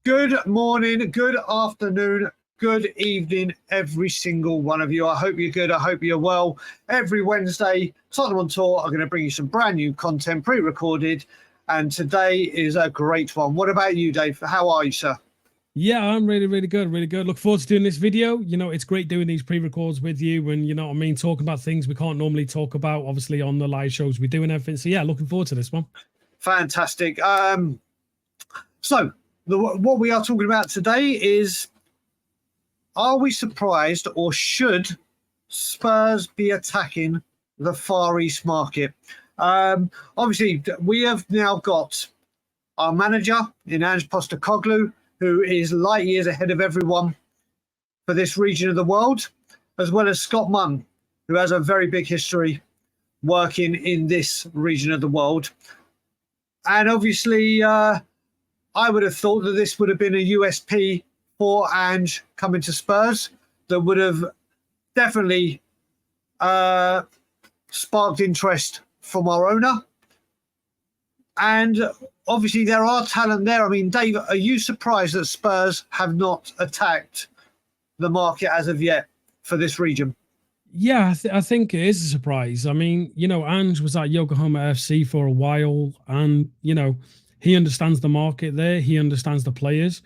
Good morning, good afternoon, good evening, every single one of you. I hope you're good. I hope you're well. Every Wednesday, Tottenham on Tour are going to bring you some brand new content pre-recorded. And today is a great one. What about you, Dave? How are you, sir? Yeah, I'm really good, really good. Look forward to doing this video. You know, it's great doing these pre-records with you and, you know what I mean, talking about things we can't normally talk about, obviously, on the live shows we do and everything. So, yeah, looking forward to this one. Fantastic. What we are talking about today is, are we surprised or should Spurs be attacking the Far East market? Obviously, we have now got our manager in Ange Postecoglou, who is light years ahead of everyone for this region of the world, as well as Scott Munn, who has a very big history working in this region of the world. And obviously, I would have thought that this would have been a USP for Ange coming to Spurs that would have definitely sparked interest from our owner. And obviously there are talent there. I mean, Dave, are you surprised that Spurs have not attacked the market as of yet for this region? Yeah, I think it is a surprise. I mean, you know, Ange was at Yokohama FC for a while and, you know, he understands the market there. He understands the players.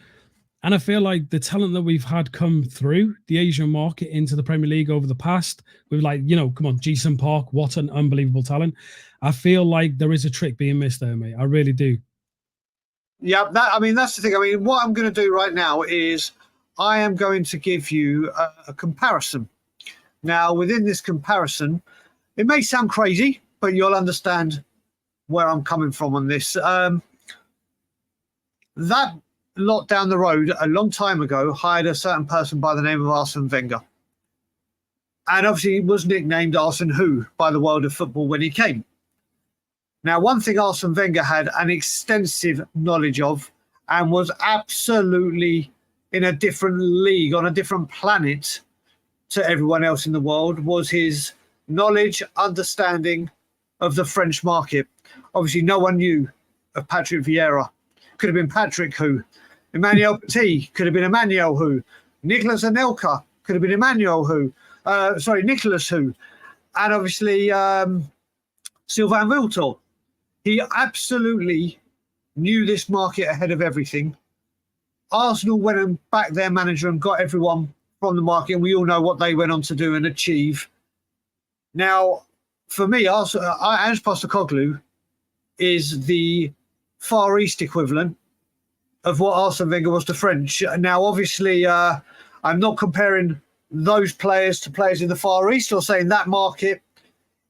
And I feel like the talent that we've had come through the Asian market into the Premier League over the past, we've like, you know, come on, Jason Park, what an unbelievable talent. I feel like there is a trick being missed there, mate. I really do. Yeah, that's the thing. I mean, what I'm going to do right now is I am going to give you a comparison. Now, within this comparison, it may sound crazy, but you'll understand where I'm coming from on this. That lot down the road a long time ago hired a certain person by the name of Arsene Wenger. And obviously it was nicknamed Arsene Who by the world of football when he came. Now, one thing Arsene Wenger had an extensive knowledge of and was absolutely in a different league, on a different planet to everyone else in the world, was his knowledge, understanding of the French market. Obviously, no one knew of Patrick Vieira. Could have been Patrick Who. Emmanuel Petit could have been Emmanuel Who. Nicolas Anelka could have been Emmanuel Who. Nicholas Who. And obviously Sylvain Wiltord. He absolutely knew this market ahead of everything. Arsenal went and backed their manager and got everyone from the market, and we all know what they went on to do and achieve. Now, for me, Ange Postecoglou is the Far East equivalent of what Arsene Wenger was to French. Now, obviously, I'm not comparing those players to players in the Far East or saying that market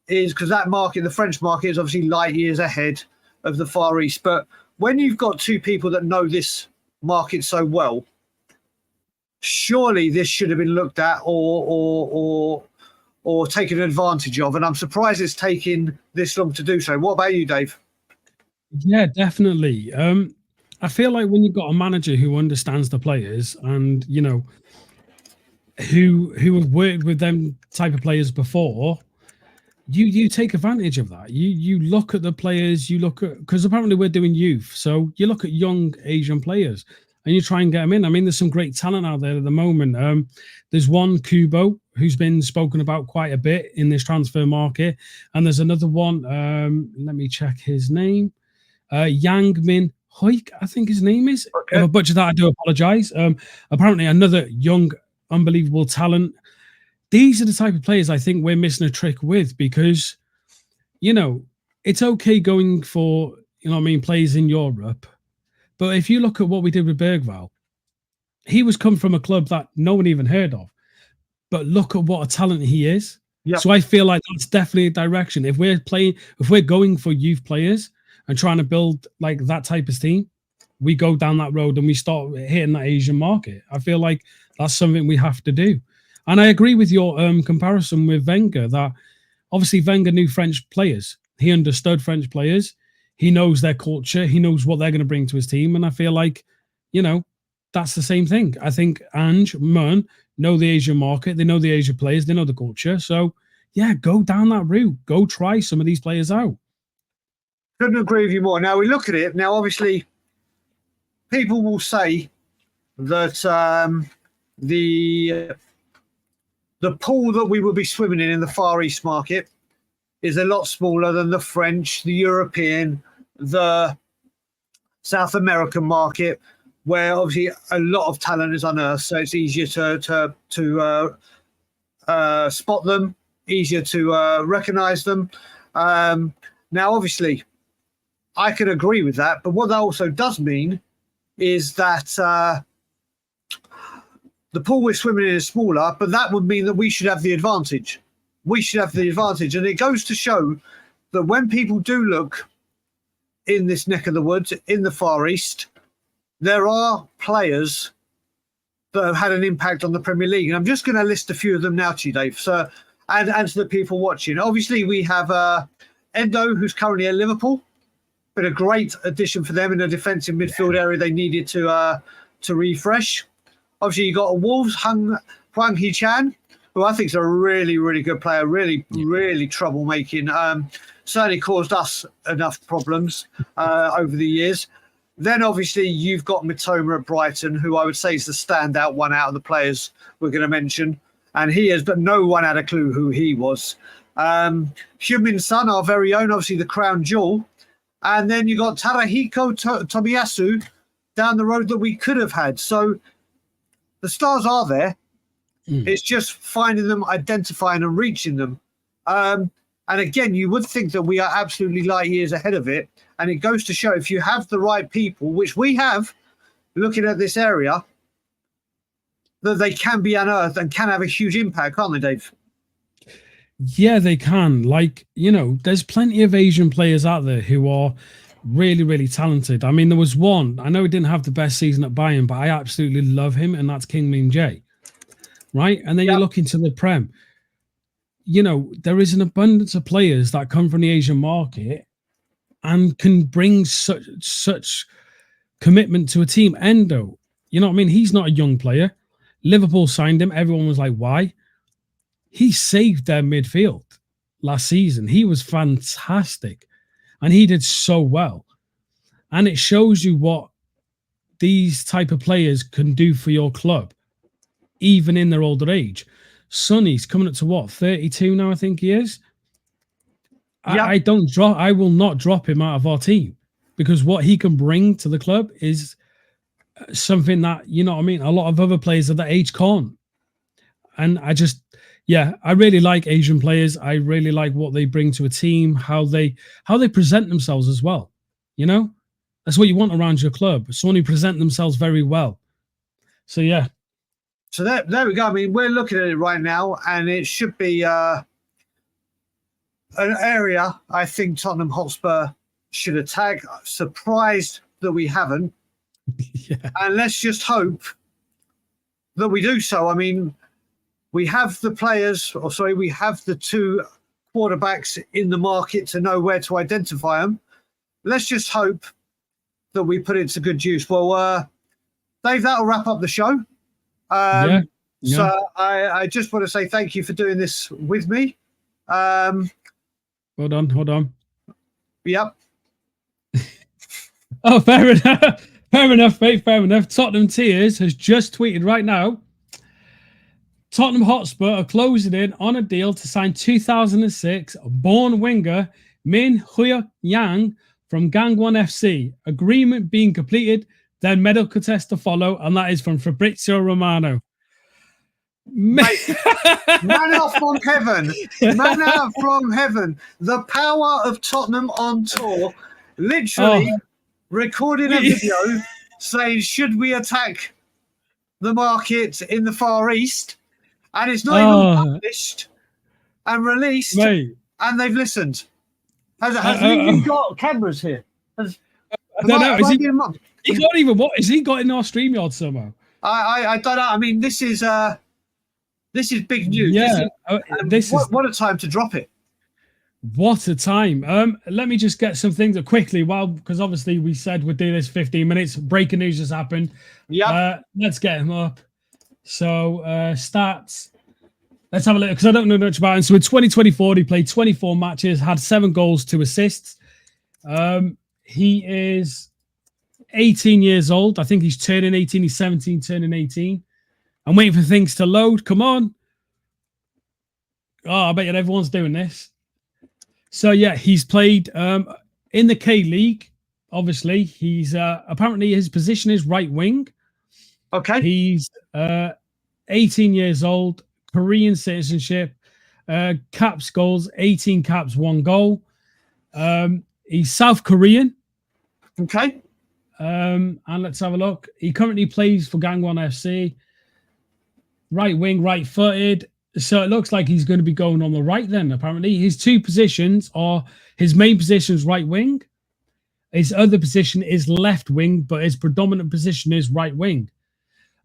is, because that market, the French market, is obviously light years ahead of the Far East. But when you've got two people that know this market so well, surely this should have been looked at or taken advantage of. And I'm surprised it's taken this long to do so. What about you, Dave? Yeah, definitely. I feel like when you've got a manager who understands the players and, you know, who have worked with them type of players before, you take advantage of that. You look at the players, you look at, because apparently we're doing youth, so you look at young Asian players and you try and get them in. I mean, there's some great talent out there at the moment. There's one Kubo who's been spoken about quite a bit in this transfer market, and there's another one. Let me check his name. Yang Min Hoik, I think his name is. Okay. If I butchered that, I do apologize. Apparently another young, unbelievable talent. These are the type of players I think we're missing a trick with, because, you know, it's okay going for, you know what I mean, players in Europe. But if you look at what we did with Bergvall, he was come from a club that no one even heard of. But look at what a talent he is. Yep. So I feel like that's definitely a direction. If we're going for youth players and trying to build like that type of team, we go down that road and we start hitting that Asian market. I feel like that's something we have to do. And I agree with your comparison with Wenger, that obviously Wenger knew French players. He understood French players. He knows their culture. He knows what they're going to bring to his team. And I feel like, you know, that's the same thing. I think Ange, Munn know the Asian market. They know the Asian players. They know the culture. So, yeah, go down that route. Go try some of these players out. Couldn't agree with you more. Now, we look at it. Now, obviously, people will say that the pool that we will be swimming in the Far East market is a lot smaller than the French, the European, the South American market, where obviously a lot of talent is unearthed. So it's easier to spot them, easier to recognize them. Now, obviously, I can agree with that. But what that also does mean is that the pool we're swimming in is smaller, but that would mean that we should have the advantage. We should have the advantage. And it goes to show that when people do look in this neck of the woods, in the Far East, there are players that have had an impact on the Premier League. And I'm just going to list a few of them now to you, Dave, so, and to the people watching. Obviously, we have Endo, who's currently at Liverpool. Been a great addition for them in the defensive midfield area they needed to refresh. Obviously, you got a Wolves, Huang Hee-chan, who I think is a really, really good player, really troublemaking. Certainly caused us enough problems over the years. Then, obviously, you've got Mitoma at Brighton, who I would say is the standout one out of the players we're going to mention. And he has, but no one had a clue who he was. Heung-min Son, our very own, obviously the crown jewel. And then you got Tarahiko Tomiyasu down the road that we could have had. So the stars are there. It's just finding them, identifying and reaching them. And again, you would think that we are absolutely light years ahead of it. And it goes to show if you have the right people, which we have, looking at this area, that they can be unearthed and can have a huge impact, can't they, Dave? Yeah, they can. Like, you know, there's plenty of Asian players out there who are really, really talented. I mean, there was one, I know he didn't have the best season at Bayern, but I absolutely love him, and that's King Min Jae. Right? And then you look into the Prem. You know, there is an abundance of players that come from the Asian market and can bring such commitment to a team. Endo, you know what I mean? He's not a young player. Liverpool signed him. Everyone was like, why? He saved their midfield last season. He was fantastic. And he did so well. And it shows you what these type of players can do for your club, even in their older age. Sonny's coming up to what, 32 now, I think he is. Yeah. I will not drop him out of our team, because what he can bring to the club is something that, you know what I mean, a lot of other players at that age can't. And I really like Asian players. I really like what they bring to a team, how they present themselves as well. You know, that's what you want around your club. Someone who present themselves very well. So yeah. So there we go. I mean, we're looking at it right now, and it should be an area I think Tottenham Hotspur should attack. Surprised that we haven't. Yeah. And let's just hope that we do so. I mean, we have the players, we have the two quarterbacks in the market to know where to identify them. Let's just hope that we put it to good use. Well, Dave, that'll wrap up the show. So I just want to say thank you for doing this with me. Hold on. Yep. Oh, fair enough. Fair enough, mate. Fair enough. Tottenham Tears has just tweeted right now. Tottenham Hotspur are closing in on a deal to sign 2006 born winger Min Hui Yang from Gangwon FC. Agreement being completed, then medical test to follow, and that is from Fabrizio Romano. Mate, manna from heaven. Manna from heaven. The power of Tottenham on tour. Literally recording a video saying, should we attack the market in the Far East? And it's not even published and released, mate. And they've listened. Has he got cameras here? I don't know. He got even what? Is he got in our StreamYard somehow? I don't know. I mean, this is big news. Yeah, what a time to drop it. What a time. Let me just get some things quickly, because obviously we said we'd do this 15 minutes. Breaking news has happened. Yeah. Let's get him up. So stats. Let's have a look, because I don't know much about him. So in 2024, he played 24 matches, had 7 goals, 2 assists. He is 18 years old. I think he's turning 18. He's 17, turning 18. I'm waiting for things to load. Come on. Oh, I bet you everyone's doing this. So, yeah, he's played in the K-League. Obviously, he's apparently his position is right wing. Okay. He's 18 years old, Korean citizenship, caps, goals, 18 caps, 1 goal. He's South Korean. Okay. And let's have a look. He currently plays for Gangwon FC. Right wing, right footed. So it looks like he's going to be going on the right then, apparently. His two positions are, his main position is right wing. His other position is left wing, but his predominant position is right wing.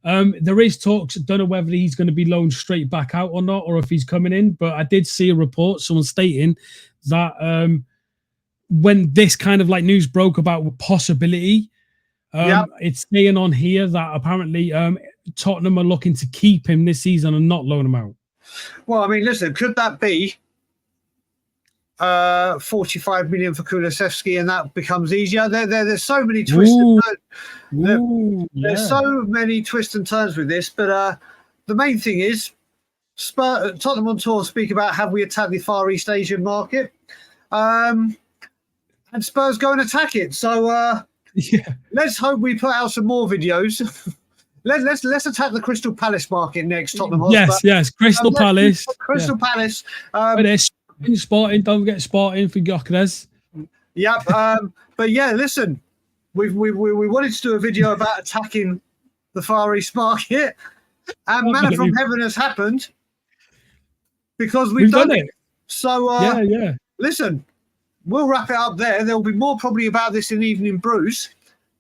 There is talks, don't know whether he's going to be loaned straight back out or not, or if he's coming in, but I did see a report, someone stating that when this kind of like news broke about possibility, it's saying on here that apparently Tottenham are looking to keep him this season and not loan him out. Well, I mean, listen, could that be 45 million for Kulusevski and that becomes easier? There's so many twists and turns. There's so many twists and turns with this, but the main thing is Tottenham on tour speak about have we attacked the Far East Asian market, and Spurs go and attack it. So let's hope we put out some more videos. Let's attack the Crystal Palace market next. Tottenham Hotspur. Yes, Crystal Palace. Crystal Palace. Sporting, don't forget Sporting for Gyökeres. Yep. But yeah, listen, we wanted to do a video about attacking the Far East market, and manna from heaven has happened because we've done it. So listen, we'll wrap it up there. There will be more probably about this in Evening Brews.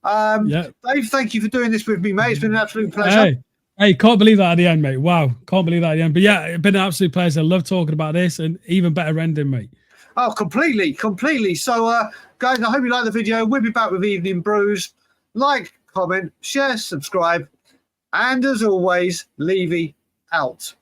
Dave, thank you for doing this with me, mate. It's been an absolute pleasure. Hey, can't believe that at the end, mate. Wow, can't believe that at the end. But yeah, it's been an absolute pleasure. I love talking about this, and even better ending, mate. Oh, completely. So, guys, I hope you like the video. We'll be back with Evening Brews. Like, comment, share, subscribe, and as always, Levy out.